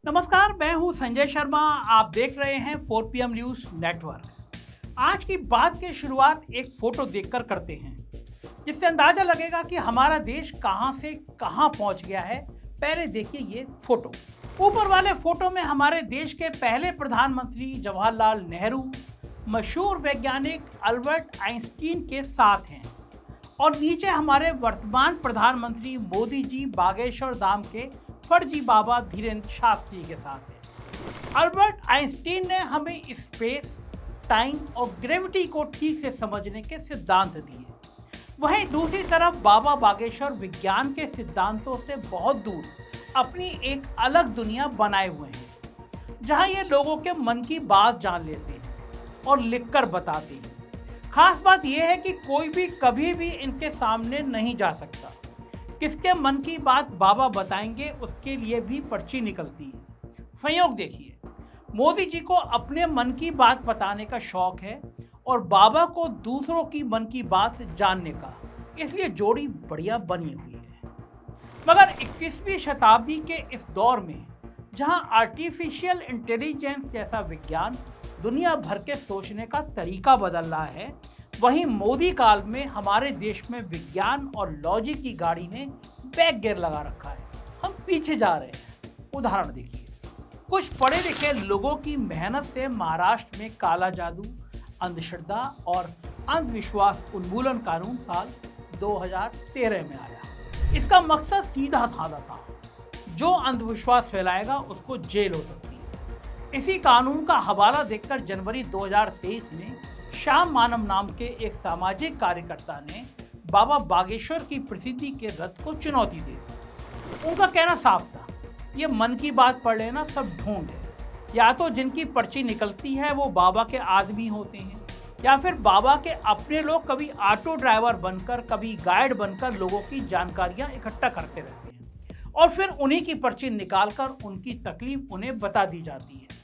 नमस्कार, मैं हूं संजय शर्मा। आप देख रहे हैं 4PM न्यूज़ नेटवर्क। आज की बात की शुरुआत एक फोटो देखकर करते हैं, जिससे अंदाजा लगेगा कि हमारा देश कहां से कहां पहुंच गया है। पहले देखिए ये फोटो। ऊपर वाले फोटो में हमारे देश के पहले प्रधानमंत्री जवाहरलाल नेहरू मशहूर वैज्ञानिक अल्बर्ट आइंस्टीन के साथ हैं और नीचे हमारे वर्तमान प्रधानमंत्री मोदी जी बागेश्वर धाम के फर्जी बाबा धीरेन्द्र शास्त्री के साथ है। अल्बर्ट आइंस्टीन ने हमें स्पेस, टाइम और ग्रेविटी को ठीक से समझने के सिद्धांत दिए। वहीं दूसरी तरफ बाबा बागेश्वर विज्ञान के सिद्धांतों से बहुत दूर अपनी एक अलग दुनिया बनाए हुए हैं, जहां ये लोगों के मन की बात जान लेते हैं और लिखकर बताते हैं। खास बात यह है कि कोई भी कभी भी इनके सामने नहीं जा सकता। किसके मन की बात बाबा बताएंगे, उसके लिए भी पर्ची निकलती है। संयोग देखिए, मोदी जी को अपने मन की बात बताने का शौक है और बाबा को दूसरों की मन की बात जानने का, इसलिए जोड़ी बढ़िया बनी हुई है। मगर 21वीं शताब्दी के इस दौर में जहां आर्टिफिशियल इंटेलिजेंस जैसा विज्ञान दुनिया भर के सोचने का तरीका बदल रहा है, वहीं मोदी काल में हमारे देश में विज्ञान और लॉजिक की गाड़ी ने बैक गियर लगा रखा है। हम पीछे जा रहे हैं। उदाहरण देखिए, कुछ पढ़े लिखे लोगों की मेहनत से महाराष्ट्र में काला जादू, अंधश्रद्धा और अंधविश्वास उन्मूलन कानून साल 2013 में आया। इसका मकसद सीधा साधा था, जो अंधविश्वास फैलाएगा उसको जेल हो सकती है। इसी कानून का हवाला देकर जनवरी 2023 में श्याम मानव नाम के एक सामाजिक कार्यकर्ता ने बाबा बागेश्वर की प्रसिद्धि के रथ को चुनौती दी। उनका कहना साफ था, ये मन की बात पढ़ लेना सब ढोंग है। या तो जिनकी पर्ची निकलती है वो बाबा के आदमी होते हैं, या फिर बाबा के अपने लोग कभी ऑटो ड्राइवर बनकर, कभी गाइड बनकर लोगों की जानकारियां इकट्ठा करते रहते हैं और फिर उन्हीं की पर्ची निकालकर उनकी तकलीफ उन्हें बता दी जाती है।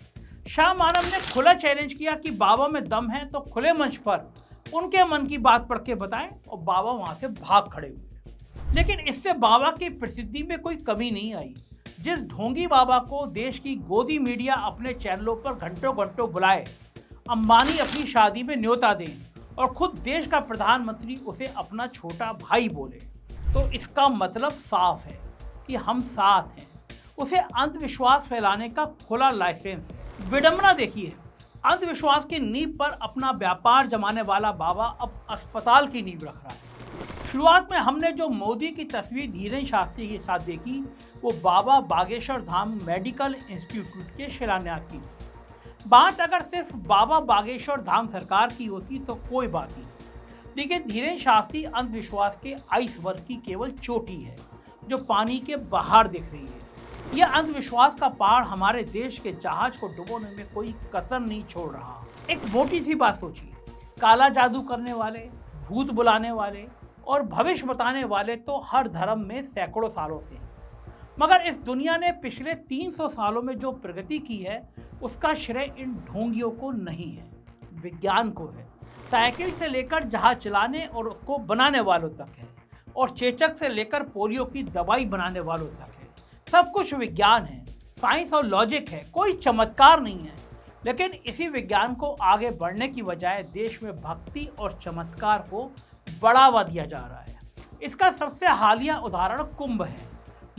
शाह मानव ने खुला चैलेंज किया कि बाबा में दम है तो खुले मंच पर उनके मन की बात पढ़ के बताएं, और बाबा वहां से भाग खड़े हुए। लेकिन इससे बाबा की प्रसिद्धि में कोई कमी नहीं आई। जिस ढोंगी बाबा को देश की गोदी मीडिया अपने चैनलों पर घंटों घंटों बुलाए, अंबानी अपनी शादी में न्योता दें और खुद देश का प्रधानमंत्री उसे अपना छोटा भाई बोले, तो इसका मतलब साफ है कि हम साथ हैं। उसे अंधविश्वास फैलाने का खुला लाइसेंस है। विडंबना देखिए, अंधविश्वास की नींव पर अपना व्यापार जमाने वाला बाबा अब अस्पताल की नींव रख रहा है। शुरुआत में हमने जो मोदी की तस्वीर धीरेन्द्र शास्त्री के साथ देखी, वो बाबा बागेश्वर धाम मेडिकल इंस्टीट्यूट के शिलान्यास की। बात अगर सिर्फ बाबा बागेश्वर धाम सरकार की होती तो कोई बात नहीं, लेकिन धीरेन्द्र शास्त्री अंधविश्वास के आइसबर्ग की केवल चोटी है जो पानी के बाहर दिख रही है। यह अंधविश्वास का पहाड़ हमारे देश के जहाज को डुबोने में कोई कसर नहीं छोड़ रहा। एक मोटी सी बात सोचिए, काला जादू करने वाले, भूत बुलाने वाले और भविष्य बताने वाले तो हर धर्म में सैकड़ों सालों से हैं। मगर इस दुनिया ने पिछले 300 सालों में जो प्रगति की है, उसका श्रेय इन ढोंगियों को नहीं है, विज्ञान को है। साइकिल से लेकर जहाज चलाने और उसको बनाने वालों तक है, और चेचक से लेकर पोलियो की दवाई बनाने वालों तक है। सब कुछ विज्ञान है, साइंस और लॉजिक है, कोई चमत्कार नहीं है। लेकिन इसी विज्ञान को आगे बढ़ने की बजाय देश में भक्ति और चमत्कार को बढ़ावा दिया जा रहा है। इसका सबसे हालिया उदाहरण कुंभ है।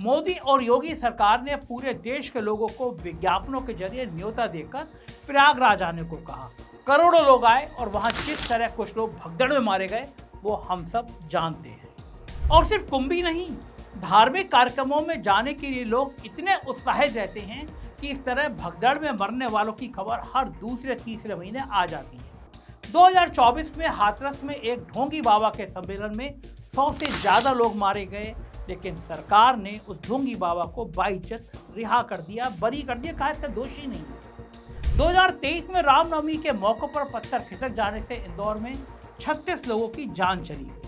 मोदी और योगी सरकार ने पूरे देश के लोगों को विज्ञापनों के जरिए न्योता देकर प्रयागराज आने को कहा। करोड़ों लोग आए और वहां जिस तरह कुछ लोग भगदड़ में मारे गए वो हम सब जानते हैं। और सिर्फ कुंभ ही नहीं, धार्मिक कार्यक्रमों में जाने के लिए लोग इतने उत्साहित रहते हैं कि इस तरह भगदड़ में मरने वालों की खबर हर दूसरे तीसरे महीने आ जाती है। 2024 में हाथरस में एक ढोंगी बाबा के सम्मेलन में 100 से ज़्यादा लोग मारे गए, लेकिन सरकार ने उस ढोंगी बाबा को बाइज्जत रिहा कर दिया, बरी कर दिया, कहा इसका दोषी नहीं है। 2023 में रामनवमी के मौके पर पत्थर खिसक जाने से इंदौर में 36 लोगों की जान चली गई।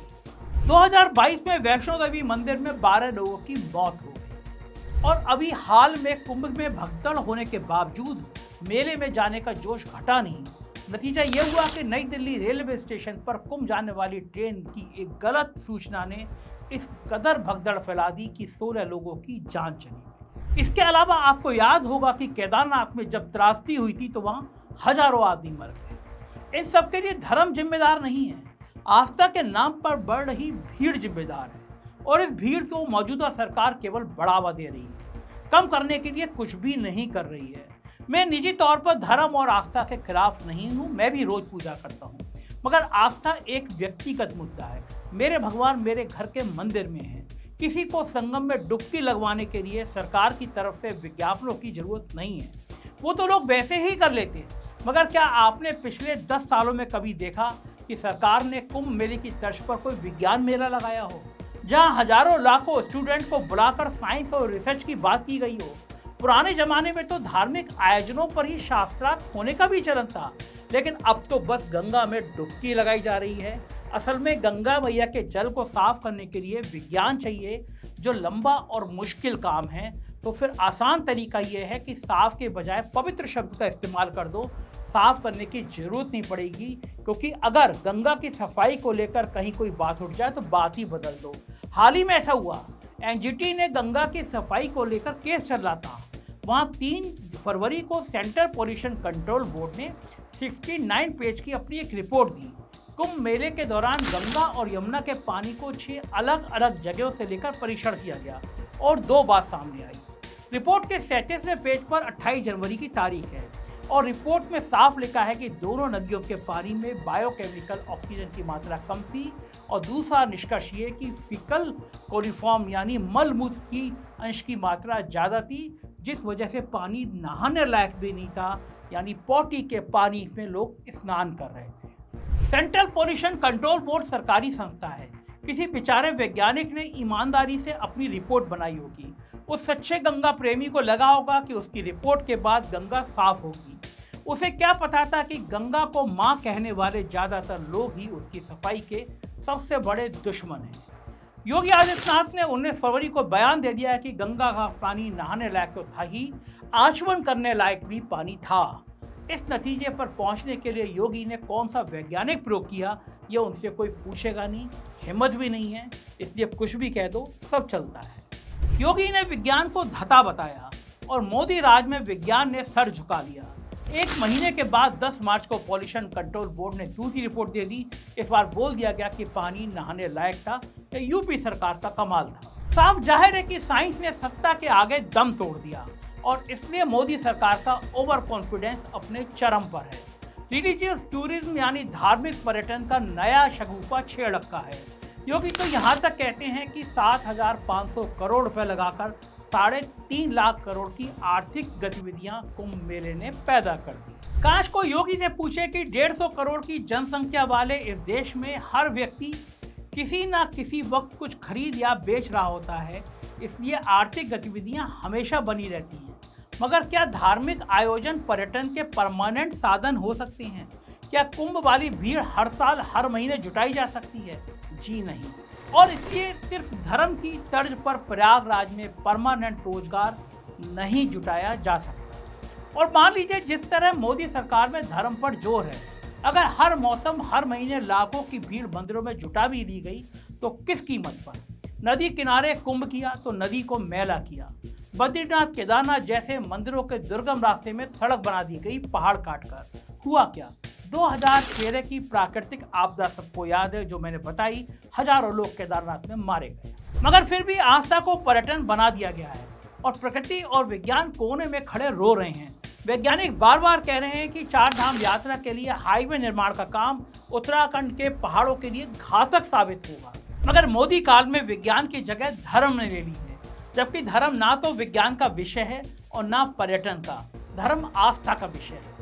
2022 में वैष्णो देवी मंदिर में 12 लोगों की मौत हो गई। और अभी हाल में कुंभ में भगदड़ होने के बावजूद मेले में जाने का जोश घटा नहीं। नतीजा ये हुआ कि नई दिल्ली रेलवे स्टेशन पर कुंभ जाने वाली ट्रेन की एक गलत सूचना ने इस कदर भगदड़ फैला दी कि 16 लोगों की जान चली गई। इसके अलावा आपको याद होगा कि केदारनाथ में जब त्रासदी हुई थी तो वहाँ हजारों आदमी मर गए। इन सब के लिए धर्म जिम्मेदार नहीं है, आस्था के नाम पर बढ़ रही भीड़ जिम्मेदार है। और इस भीड़ को मौजूदा सरकार केवल बढ़ावा दे रही है, कम करने के लिए कुछ भी नहीं कर रही है। मैं निजी तौर पर धर्म और आस्था के खिलाफ नहीं हूँ, मैं भी रोज पूजा करता हूँ, मगर आस्था एक व्यक्तिगत मुद्दा है। मेरे भगवान मेरे घर के मंदिर में है। किसी को संगम में डुबकी लगवाने के लिए सरकार की तरफ से विज्ञापनों की जरूरत नहीं है, वो तो लोग वैसे ही कर लेते हैं। मगर क्या आपने पिछले 10 सालों में कभी देखा कि सरकार ने कुंभ मेले की तर्ज पर कोई विज्ञान मेला लगाया हो, जहां हजारों लाखों स्टूडेंट को बुलाकर साइंस और रिसर्च की बात की गई हो? पुराने जमाने में तो धार्मिक आयोजनों पर ही शास्त्रार्थ होने का भी चलन था, लेकिन अब तो बस गंगा में डुबकी लगाई जा रही है। असल में गंगा मैया के जल को साफ करने के लिए विज्ञान चाहिए, जो लंबा और मुश्किल काम है। तो फिर आसान तरीका ये है कि साफ के बजाय पवित्र शब्द का इस्तेमाल कर दो। साफ करने की जरूरत नहीं पड़ेगी, क्योंकि अगर गंगा की सफाई को लेकर कहीं कोई बात उठ जाए तो बात ही बदल दो। हाल ही में ऐसा हुआ, एनजीटी ने गंगा की सफाई को लेकर केस चल रहा था। वहाँ 3 फरवरी को सेंट्रल पोल्यूशन कंट्रोल बोर्ड ने 69 पेज की अपनी एक रिपोर्ट दी। कुंभ मेले के दौरान गंगा और यमुना के पानी को 6 अलग अलग जगहों से लेकर परीक्षण किया गया और 2 बात सामने आई। रिपोर्ट के 37वें पेज पर 28 जनवरी की तारीख है और रिपोर्ट में साफ लिखा है कि दोनों नदियों के पानी में बायोकेमिकल ऑक्सीजन की मात्रा कम थी। और दूसरा निष्कर्ष ये कि फीकल कोलिफॉर्म यानी मल मूत्र की अंश की मात्रा ज़्यादा थी, जिस वजह से पानी नहाने लायक भी नहीं था, यानी पौटी के पानी में लोग स्नान कर रहे थे। सेंट्रल पोल्यूशन कंट्रोल बोर्ड सरकारी संस्था है। किसी बेचारे वैज्ञानिक ने ईमानदारी से अपनी रिपोर्ट बनाई होगी। उस सच्चे गंगा प्रेमी को लगा होगा कि उसकी रिपोर्ट के बाद गंगा साफ होगी। उसे क्या पता था कि गंगा को मां कहने वाले ज्यादातर लोग ही उसकी सफाई के सबसे बड़े दुश्मन हैं। योगी आदित्यनाथ ने 19 फरवरी को बयान दे दिया है कि गंगा का पानी नहाने लायक तो था ही, आचमन करने लायक भी पानी था। इस नतीजे पर पहुंचने के लिए योगी ने कौन सा वैज्ञानिक प्रयोग किया, ये उनसे कोई पूछेगा नहीं, हिम्मत भी नहीं है, इसलिए कुछ भी कह दो सब चलता है। योगी ने विज्ञान को धता बताया और मोदी राज में विज्ञान ने सर झुका लिया। 1 महीने के बाद 10 मार्च को पॉल्यूशन कंट्रोल बोर्ड ने दूसरी रिपोर्ट दे दी। इस बार बोल दिया गया कि पानी नहाने लायक था। ये यूपी सरकार का कमाल था। साफ जाहिर है कि साइंस ने सत्ता के आगे दम तोड़ दिया और इसलिए मोदी सरकार का ओवर कॉन्फिडेंस अपने चरम पर है। रिलीजियस टूरिज्म यानी धार्मिक पर्यटन का नया शगुफा छेड़ रखा है। योगी तो यहाँ तक कहते हैं कि 7,500 करोड़ रुपए लगाकर 3.5 लाख करोड़ की आर्थिक गतिविधियां कुंभ मेले ने पैदा कर दी। काश को योगी से पूछे कि 150 करोड़ की जनसंख्या वाले इस देश में हर व्यक्ति किसी न किसी वक्त कुछ खरीद या बेच रहा होता है, इसलिए आर्थिक गतिविधियां हमेशा बनी रहती हैं। मगर क्या धार्मिक आयोजन पर्यटन के परमानेंट साधन हो सकते हैं? क्या कुंभ वाली भीड़ हर साल हर महीने जुटाई जा सकती है? जी नहीं। और इसलिए सिर्फ धर्म की तर्ज पर प्रयागराज में परमानेंट रोजगार नहीं जुटाया जा सकता। और मान लीजिए जिस तरह मोदी सरकार में धर्म पर जोर है, अगर हर मौसम हर महीने लाखों की भीड़ मंदिरों में जुटा भी ली गई तो किस कीमत पर? नदी किनारे कुंभ किया तो नदी को मैला किया। बद्रीनाथ केदारनाथ जैसे मंदिरों के दुर्गम रास्ते में सड़क बना दी गई पहाड़ काटकर। हुआ क्या? 2013 की प्राकृतिक आपदा सबको याद है, जो मैंने बताई। हजारों लोग केदारनाथ में मारे गए, मगर फिर भी आस्था को पर्यटन बना दिया गया है और प्रकृति और विज्ञान कोने में खड़े रो रहे हैं। वैज्ञानिक बार बार कह रहे हैं कि 4 धाम यात्रा के लिए हाईवे निर्माण का काम उत्तराखंड के पहाड़ों के लिए घातक साबित होगा। मगर मोदी काल में विज्ञान की जगह धर्म ने ले ली है, जबकि धर्म ना तो विज्ञान का विषय है और ना पर्यटन का। धर्म आस्था का विषय है।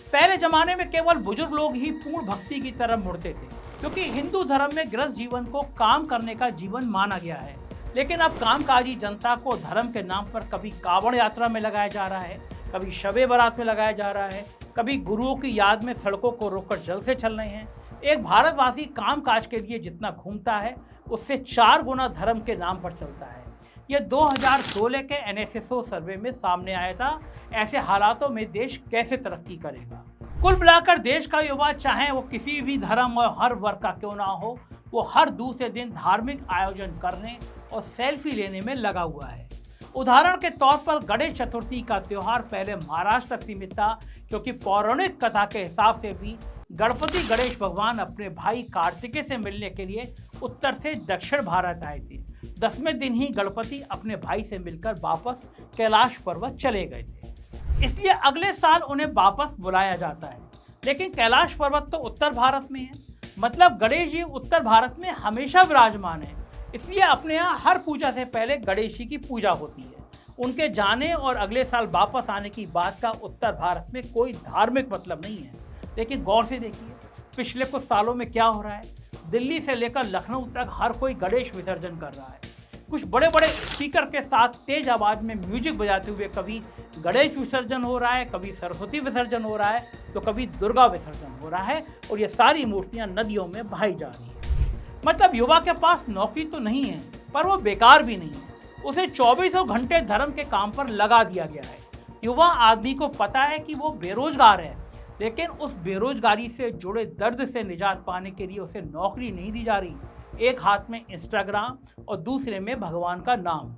पहले जमाने में केवल बुजुर्ग लोग ही पूर्ण भक्ति की तरफ मुड़ते थे, क्योंकि हिंदू धर्म में गृहस्थ जीवन को काम करने का जीवन माना गया है। लेकिन अब कामकाजी जनता को धर्म के नाम पर कभी कांवड़ यात्रा में लगाया जा रहा है, कभी शबे बारात में लगाया जा रहा है, कभी गुरुओं की याद में सड़कों को रोककर जल से चल रहे हैं। एक भारतवासी कामकाज के लिए जितना घूमता है, उससे 4 गुना धर्म के नाम पर चलता है। यह 2016 के NSSO सर्वे में सामने आया था। ऐसे हालातों में देश कैसे तरक्की करेगा? कुल मिलाकर देश का युवा, चाहे वो किसी भी धर्म और हर वर्ग का क्यों ना हो, वो हर दूसरे दिन धार्मिक आयोजन करने और सेल्फी लेने में लगा हुआ है। उदाहरण के तौर पर गणेश चतुर्थी का त्योहार पहले महाराष्ट्र तक सीमित था, क्योंकि पौराणिक कथा के हिसाब से भी गणपति गणेश भगवान अपने भाई कार्तिकेय से मिलने के लिए उत्तर से दक्षिण भारत आए थे। 10वें दिन ही गणपति अपने भाई से मिलकर वापस कैलाश पर्वत चले गए थे, इसलिए अगले साल उन्हें वापस बुलाया जाता है। लेकिन कैलाश पर्वत तो उत्तर भारत में है, मतलब गणेश जी उत्तर भारत में हमेशा विराजमान है, इसलिए अपने यहाँ हर पूजा से पहले गणेश जी की पूजा होती है। उनके जाने और अगले साल वापस आने की बात का उत्तर भारत में कोई धार्मिक मतलब नहीं है। लेकिन गौर से देखिए पिछले कुछ सालों में क्या हो रहा है। दिल्ली से लेकर लखनऊ तक हर कोई गणेश विसर्जन कर रहा है। कुछ बड़े बड़े स्पीकर के साथ तेज आवाज में म्यूजिक बजाते हुए कभी गणेश विसर्जन हो रहा है, कभी सरस्वती विसर्जन हो रहा है, तो कभी दुर्गा विसर्जन हो रहा है, और ये सारी मूर्तियां नदियों में बहाई जा रही है। मतलब युवा के पास नौकरी तो नहीं है, पर वो बेकार भी नहीं है। उसे 24 घंटे धर्म के काम पर लगा दिया गया है। युवा आदमी को पता है कि वो बेरोजगार है, लेकिन उस बेरोजगारी से जुड़े दर्द से निजात पाने के लिए उसे नौकरी नहीं दी जा रही। एक हाथ में इंस्टाग्राम और दूसरे में भगवान का नाम।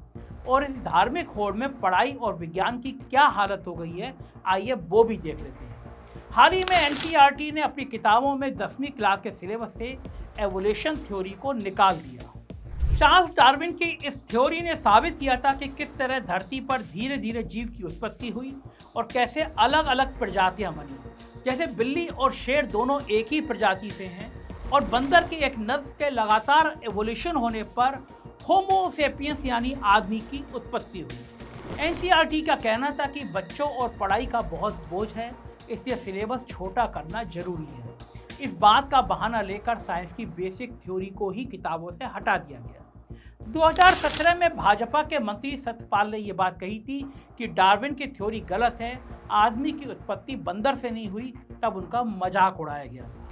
और इस धार्मिक होड़ में पढ़ाई और विज्ञान की क्या हालत हो गई है, आइए वो भी देख लेते हैं। हाल ही में एनसीईआरटी ने अपनी किताबों में 10वीं क्लास के सिलेबस से एवोल्यूशन थ्योरी को निकाल दिया। चार्ल्स डार्विन की इस थ्योरी ने साबित किया था कि किस तरह धरती पर धीरे धीरे जीव की उत्पत्ति हुई और कैसे अलग अलग प्रजातियां बनी। जैसे बिल्ली और शेर दोनों एक ही प्रजाति से हैं, और बंदर की एक नस्ल के लगातार एवोल्यूशन होने पर होमो सेपियंस यानी आदमी की उत्पत्ति हुई। एनसीईआरटी का कहना था कि बच्चों और पढ़ाई का बहुत बोझ है, इसलिए सिलेबस छोटा करना जरूरी है। इस बात का बहाना लेकर साइंस की बेसिक थ्योरी को ही किताबों से हटा दिया गया। 2017 में भाजपा के मंत्री सत्यपाल ने ये बात कही थी कि डार्विन की थ्योरी गलत है, आदमी की उत्पत्ति बंदर से नहीं हुई, तब उनका मजाक उड़ाया गया था।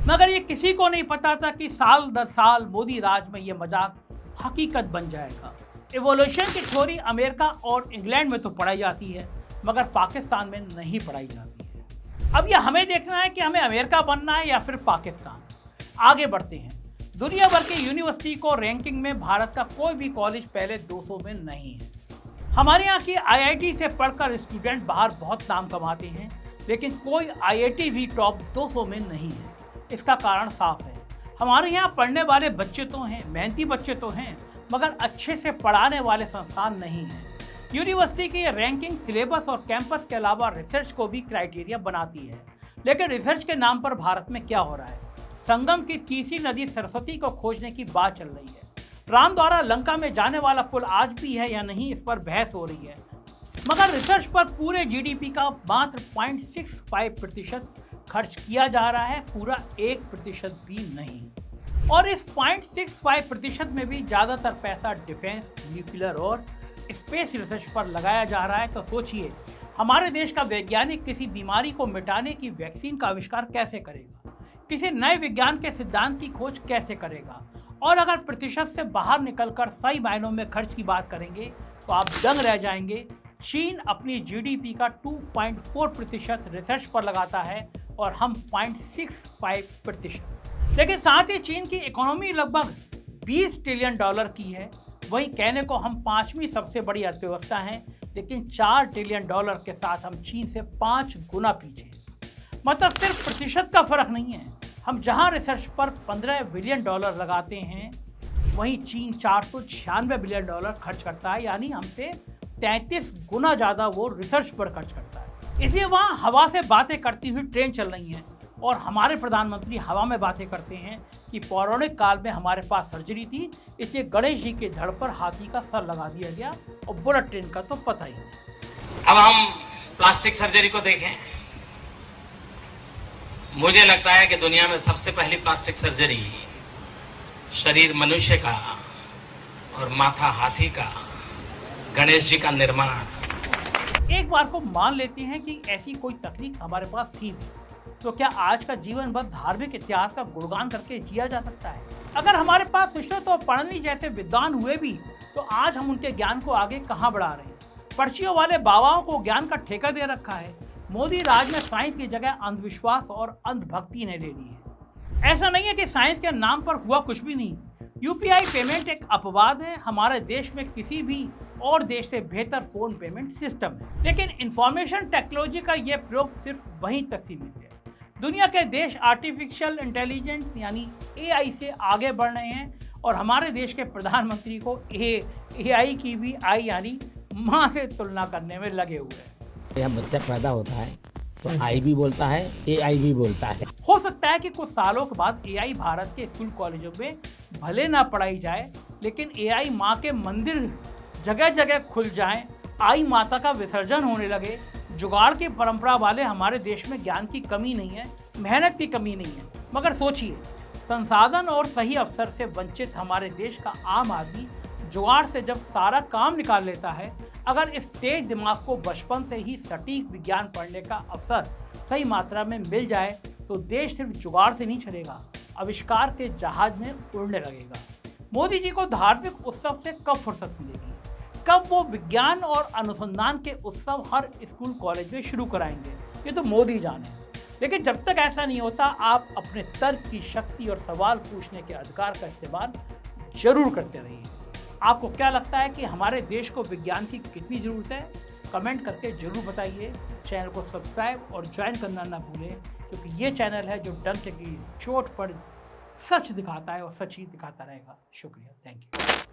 मगर ये किसी को नहीं पता था कि साल दर साल मोदी राज में ये मजाक हकीकत बन जाएगा। इवोल्यूशन की थ्योरी अमेरिका और इंग्लैंड में तो पढ़ाई जाती है, मगर पाकिस्तान में नहीं पढ़ाई जाती है। अब ये हमें देखना है कि हमें अमेरिका बनना है या फिर पाकिस्तान। आगे बढ़ते हैं। दुनिया भर की यूनिवर्सिटी को रैंकिंग में भारत का कोई भी कॉलेज पहले 200 में नहीं है। हमारे यहाँ की आईआईटी से पढ़कर स्टूडेंट बाहर बहुत नाम कमाते हैं, लेकिन कोई आईआईटी भी टॉप 200 में नहीं है। इसका कारण साफ है, हमारे यहाँ पढ़ने वाले बच्चे तो हैं, मेहनती बच्चे तो हैं, मगर अच्छे से पढ़ाने वाले संस्थान नहीं हैं। यूनिवर्सिटी की रैंकिंग सिलेबस और कैंपस के अलावा रिसर्च को भी क्राइटेरिया बनाती है, लेकिन रिसर्च के नाम पर भारत में क्या हो रहा है। संगम की तीसरी नदी सरस्वती को खोजने की बात चल रही है। राम द्वारा लंका में जाने वाला पुल आज भी है या नहीं, इस पर बहस हो रही है, मगर रिसर्च पर पूरे जीडीपी का मात्र 0.65% खर्च किया जा रहा है, पूरा 1% भी नहीं। और इस 0.65% में भी ज़्यादातर पैसा डिफेंस, न्यूक्लियर और स्पेस रिसर्च पर लगाया जा रहा है। तो सोचिए, हमारे देश का वैज्ञानिक किसी बीमारी को मिटाने की वैक्सीन का आविष्कार कैसे करेगा, किसी नए विज्ञान के सिद्धांत की खोज कैसे करेगा। और अगर प्रतिशत से बाहर निकलकर सही मायनों में खर्च की बात करेंगे तो आप दंग रह जाएंगे। चीन अपनी जीडीपी का 2.4% रिसर्च पर लगाता है और हम 0.65%। लेकिन साथ ही चीन की इकोनॉमी लगभग $20 ट्रिलियन की है। वहीं कहने को हम 5वीं सबसे बड़ी अर्थव्यवस्था हैं, लेकिन $4 ट्रिलियन के साथ हम चीन से 5 गुना पीछे हैं। मतलब सिर्फ प्रतिशत का फर्क नहीं है। हम जहां रिसर्च पर $15 बिलियन लगाते हैं, वहीं चीन $496 बिलियन खर्च करता है, यानी हमसे 33 गुना ज़्यादा वो रिसर्च पर खर्च करता है। इसलिए वहाँ हवा से बातें करती हुई ट्रेन चल रही हैं, और हमारे प्रधानमंत्री हवा में बातें करते हैं कि पौराणिक काल में हमारे पास सर्जरी थी, इसलिए गणेश जी के धड़ पर हाथी का सर लगा दिया गया, और बुलेट ट्रेन का तो पता ही नहीं। अब हम प्लास्टिक सर्जरी को देखें। मुझे लगता है कि दुनिया में सबसे पहली प्लास्टिक सर्जरी शरीर मनुष्य का और माथा हाथी का, गणेश जी का निर्माण। एक बार को मान लेते हैं कि ऐसी कोई तकनीक हमारे पास थी, तो क्या आज का जीवन भर धार्मिक इतिहास का गुणगान करके जिया जा सकता है? अगर हमारे पास सुश्रुत और पढ़नी जैसे विद्वान हुए भी, तो आज हम उनके ज्ञान को आगे कहाँ बढ़ा रहे हैं? पर्चियों वाले बाबाओं को ज्ञान का ठेका दे रखा है। मोदी राज में साइंस की जगह अंधविश्वास और अंधभक्ति ने ले ली है। ऐसा नहीं है कि साइंस के नाम पर हुआ कुछ भी नहीं। यूपीआई पेमेंट एक अपवाद है। हमारे देश में किसी भी और देश से बेहतर फोन पेमेंट सिस्टम है। लेकिन इंफॉर्मेशन टेक्नोलॉजी का यह प्रयोग सिर्फ वहीं तक सीमित है। दुनिया के देश आर्टिफिशियल इंटेलिजेंस यानी एआई से आगे बढ़ रहे हैं और हमारे देश के प्रधानमंत्री को एआई की भी आई यानी माँ से तुलना करने में लगे हुए हैं। यह बच्चा पैदा होता है तो आई भी बोलता है, एआई भी बोलता है। हो सकता है कि कुछ सालों के बाद एआई भारत के स्कूल कॉलेजों में भले ना पढ़ाई जाए, लेकिन एआई माँ के मंदिर जगह जगह खुल जाएं, आई माता का विसर्जन होने लगे। जुगाड़ की परंपरा वाले हमारे देश में ज्ञान की कमी नहीं है, मेहनत की कमी नहीं है, मगर सोचिए, संसाधन और सही अवसर से वंचित हमारे देश का आम आदमी जुगाड़ से जब सारा काम निकाल लेता है, अगर इस तेज दिमाग को बचपन से ही सटीक विज्ञान पढ़ने का अवसर सही मात्रा में मिल जाए तो देश सिर्फ जुगाड़ से नहीं चलेगा, आविष्कार के जहाज में उड़ने लगेगा। मोदी जी को धार्मिक उत्सव से कब फुर्सत मिलेगी? कब वो विज्ञान और अनुसंधान के उत्सव हर स्कूल कॉलेज में शुरू कराएंगे? ये तो मोदी जाने। लेकिन जब तक ऐसा नहीं होता, आप अपने तर्क की शक्ति और सवाल पूछने के अधिकार का इस्तेमाल जरूर करते रहिए। आपको क्या लगता है कि हमारे देश को विज्ञान की कितनी ज़रूरत है? कमेंट करके जरूर बताइए। चैनल को सब्सक्राइब और ज्वाइन करना ना भूलें, क्योंकि ये चैनल है जो डंके की चोट पर सच दिखाता है और सच ही दिखाता रहेगा। शुक्रिया, थैंक यू।